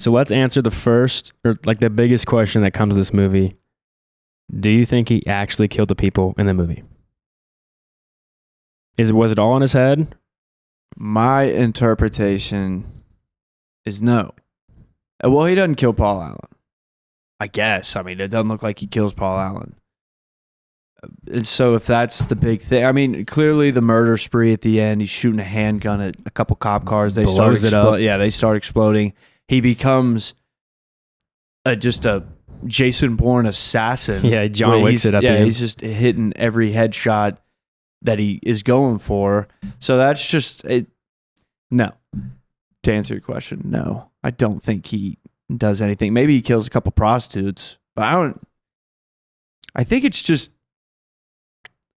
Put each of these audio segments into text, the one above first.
So let's answer the first, or like the biggest question that comes to this movie. Do you think he actually killed the people in the movie? Was it all in his head? My interpretation is no. Well, he doesn't kill Paul Allen. I guess. I mean, it doesn't look like he kills Paul Allen. And so if that's the big thing, I mean, clearly the murder spree at the end, he's shooting a handgun at a couple cop cars. They Blows it up. Yeah, they start exploding. He becomes just a Jason Bourne assassin. Yeah, John Wick's it at the end. He's just hitting every headshot that he is going for. So that's just it. No. To answer your question, no. I don't think he does anything. Maybe he kills a couple prostitutes, but I think it's just,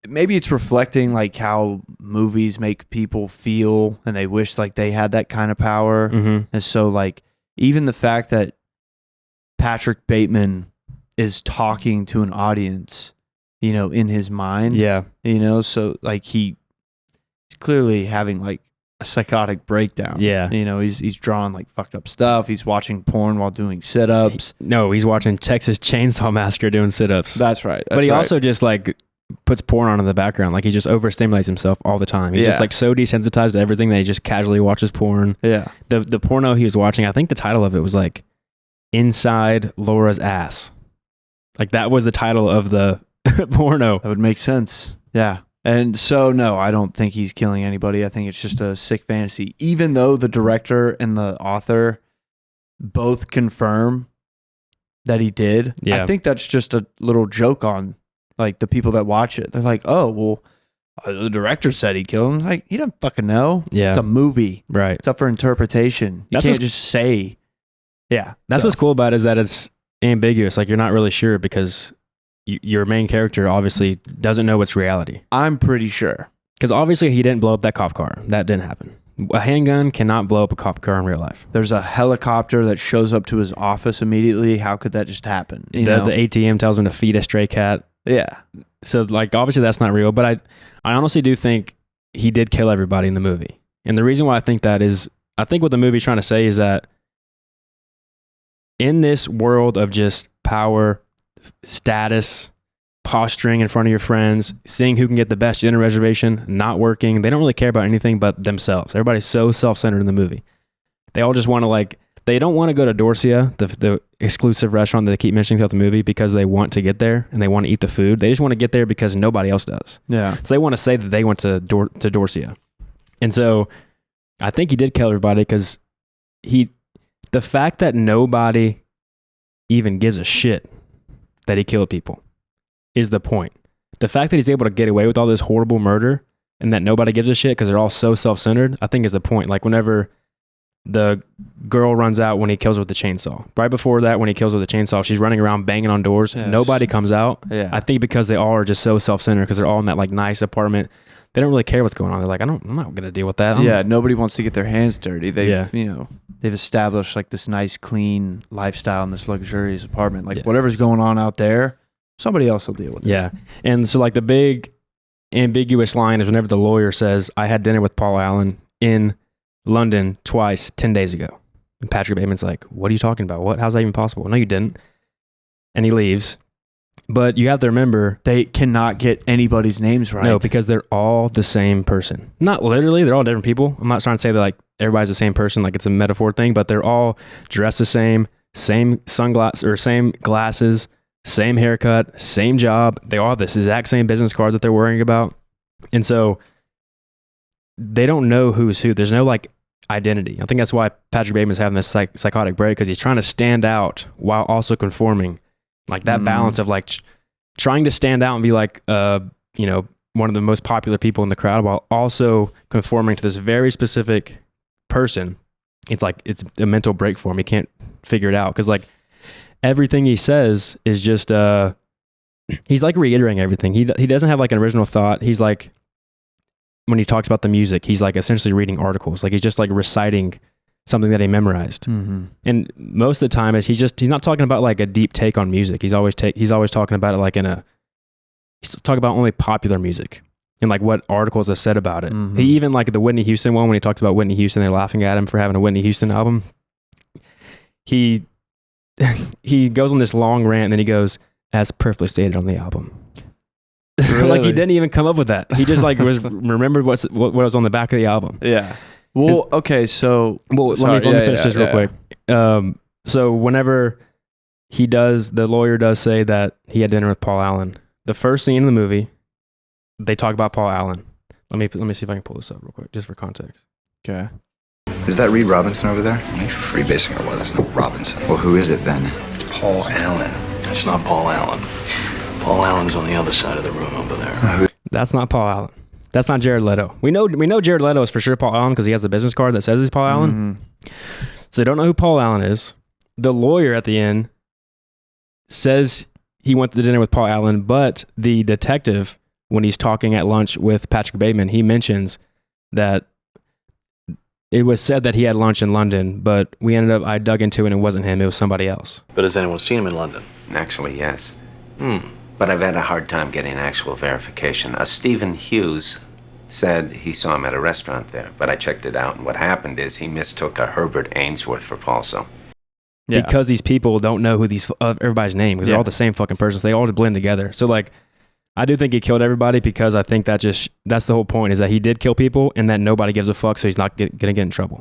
maybe it's reflecting like how movies make people feel and they wish like they had that kind of power. Mm-hmm. And so like even the fact that Patrick Bateman is talking to an audience, in his mind. Yeah. So like he's clearly having like a psychotic breakdown. Yeah. He's drawing like fucked up stuff. He's watching porn while doing sit-ups. No, he's watching Texas Chainsaw Massacre doing sit-ups. That's right. But he also just like puts porn on in the background. Like he just overstimulates himself all the time. He's just like so desensitized to everything that he just casually watches porn. Yeah. The porno he was watching, I think the title of it was like Inside Laura's Ass. Like that was the title of the porno. That would make sense. Yeah. And so, no, I don't think he's killing anybody. I think it's just a sick fantasy. Even though the director and the author both confirm that he did, I think that's just a little joke on like the people that watch it. They're like, oh, well, the director said he killed him. It's like, he doesn't fucking know. Yeah. It's a movie. Right. It's up for interpretation. You can't just say, yeah. That's what's cool about it, is that it's ambiguous. Like you're not really sure because your main character obviously doesn't know what's reality. I'm pretty sure. Because obviously he didn't blow up that cop car. That didn't happen. A handgun cannot blow up a cop car in real life. There's a helicopter that shows up to his office immediately. How could that just happen? The ATM tells him to feed a stray cat. Yeah. So like obviously that's not real, but I honestly do think he did kill everybody in the movie. And the reason why I think that is, I think what the movie's trying to say is that in this world of just power, status, posturing in front of your friends, seeing who can get the best dinner reservation, not working, they don't really care about anything but themselves. Everybody's so self-centered in the movie. They all just want to they don't want to go to Dorsia, the exclusive restaurant that they keep mentioning throughout the movie, because they want to get there and they want to eat the food. They just want to get there because nobody else does. Yeah. So they want to say that they went to Dorsia. And so I think he did kill everybody because the fact that nobody even gives a shit that he killed people is the point. The fact that he's able to get away with all this horrible murder and that nobody gives a shit because they're all so self-centered, I think is the point. Like whenever the girl runs out when he kills her with the chainsaw. Right before that, when he kills her with the chainsaw, she's running around banging on doors. Yes. Nobody comes out. Yeah. I think because they all are just so self-centered because they're all in that like nice apartment. They don't really care what's going on. They're like, I'm not going to deal with that. Nobody wants to get their hands dirty. They've established like this nice, clean lifestyle in this luxurious apartment. Like whatever's going on out there, somebody else will deal with it. Yeah. And so like the big ambiguous line is whenever the lawyer says, I had dinner with Paul Allen in London twice 10 days ago. And Patrick Bateman's like, what are you talking about? What? How's that even possible? No, you didn't. And he leaves. But you have to remember, they cannot get anybody's names right. No, because they're all the same person. Not literally, they're all different people. I'm not trying to say that like everybody's the same person, like it's a metaphor thing, but they're all dressed the same sunglasses or same glasses, same haircut, same job. They all have this exact same business card that they're worrying about. And so they don't know who's who. There's no like identity. I think that's why Patrick Bateman's having this psychotic break, because he's trying to stand out while also conforming. Like that balance of like trying to stand out and be like, one of the most popular people in the crowd while also conforming to this very specific person. It's like, it's a mental break for him. He can't figure it out. Cause like everything he says is just, he's like reiterating everything. He doesn't have like an original thought. He's like, when he talks about the music, he's like essentially reading articles. Like he's just like reciting something that he memorized. Mm-hmm. And most of the time he's not talking about like a deep take on music. He's always talking about it like he's talking about only popular music and like what articles have said about it. Mm-hmm. He even like the Whitney Houston one, when he talks about Whitney Houston, they're laughing at him for having a Whitney Houston album. he he goes on this long rant, and then he goes, "As perfectly stated on the album." Really? Like he didn't even come up with that. He just like remembered what was on the back of the album. Yeah. Well, okay, so let me finish this real quick. So whenever the lawyer does say that he had dinner with Paul Allen. The first scene in the movie, they talk about Paul Allen. Let me see if I can pull this up real quick, just for context. Okay. Is that Reed Robinson over there? Are you freebasing or what? That's not Robinson. Well, who is it then? It's Paul Allen. It's not Paul Allen. Paul Allen's on the other side of the room over there. That's not Paul Allen. That's not Jared Leto. We know Jared Leto is for sure Paul Allen because he has a business card that says he's Paul Allen. So they don't know who Paul Allen is. The lawyer at the end says he went to dinner with Paul Allen, but the detective, when he's talking at lunch with Patrick Bateman, he mentions that it was said that he had lunch in London, but I dug into it and it wasn't him, it was somebody else. But has anyone seen him in London? Actually, yes. But I've had a hard time getting actual verification. Stephen Hughes said he saw him at a restaurant there, but I checked it out, and what happened is he mistook a Herbert Ainsworth for Paulso. Yeah. Because these people don't know who everybody's name, because they're all the same fucking person, so they all blend together. So like, I do think he killed everybody because I think that's the whole point, is that he did kill people and that nobody gives a fuck, so he's not gonna get in trouble.